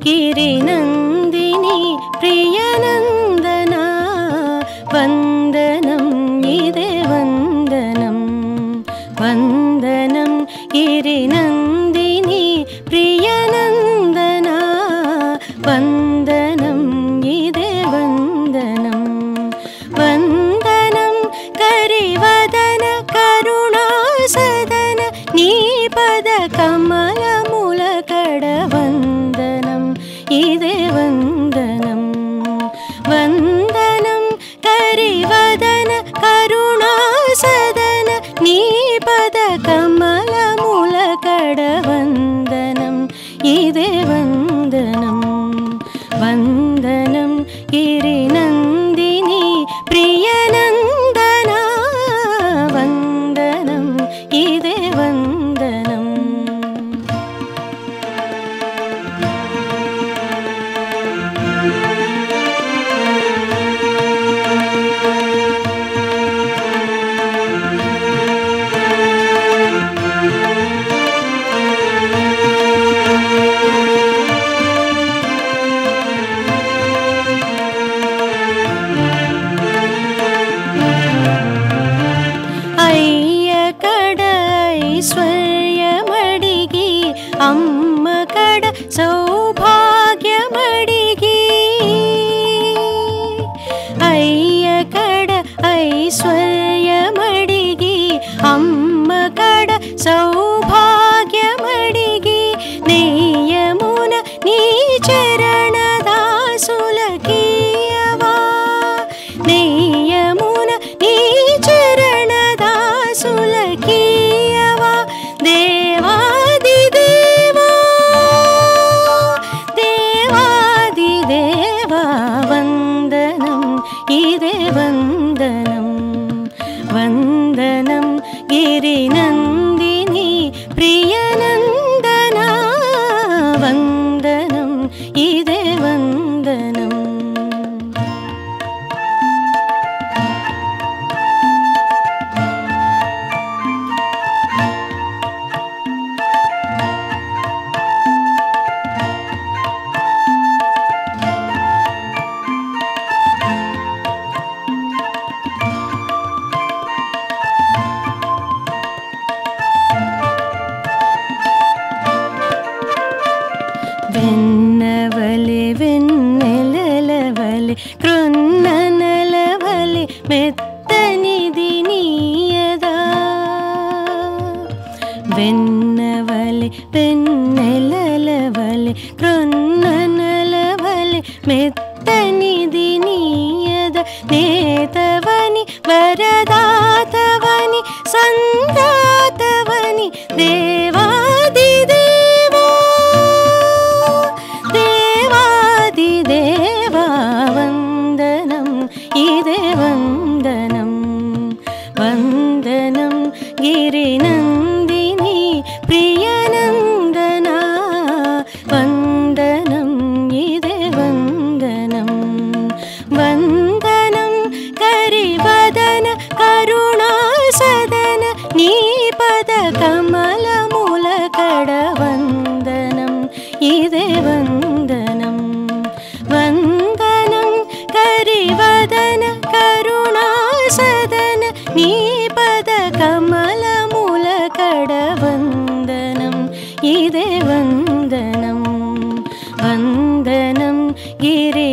गिरिनन्दिनी प्रियनन्दना वन्दनं इदे वन्दनं वन्दनं गिरिनन्दिनी प्रियनन्दना वन्दनं इदे वन्दनं वन्दनं करिवदन करुणासदन नीपद कमलमुलकड वन्दनं इदे वन्दनं वन्दनं करिवदन करुणासदन नीपद कमलमुलकड वन्दनं इदे वन्दनं वन्दनं गिरिनन्दिनी प्रियनन्दना वन्दनं इदे वन्दनं ऐश्वर्यमडिगी अम्म कड सौभाग्यमडिगी अय्य कड ऐश्वर्यमडिगी अम्म कड सौभाग्यमडिगी नेयमुन नी चरणदासुलकीयवा नेयमुन नी चरणदासुलकीयवा देवादिदेवा देवादिदेवा वन्दनं इदे वन्दनं वन्दनं गिरिनन्दिनी प्रियनन्दना वन्दनं इदे वन्दनं వెన్నవలె వెన్నెలలవలె కృన్ననలవలె మెత్తనిది నీయదా వెన్నవలె వెన్నెలలవలె కృన్ననలవలె మెత్తనిది నీయద నేతవని వరదాతవని సందాతవని దేవాదిదేవా देवा वन्दनं इदे वन्दनं वन्दनं गिरिनन्दिनी प्रियनन्दना वन्दनं इदे वन्दनं वन्दनं करिवदन करुणासदन नीपद कमलमुलकड वन्दनं इदे वन्दनं वन्दनं करिवदन करुणासदन नीपद कमलमुलकड वन्दनं इदे वन्दनं वन्दनं गिरि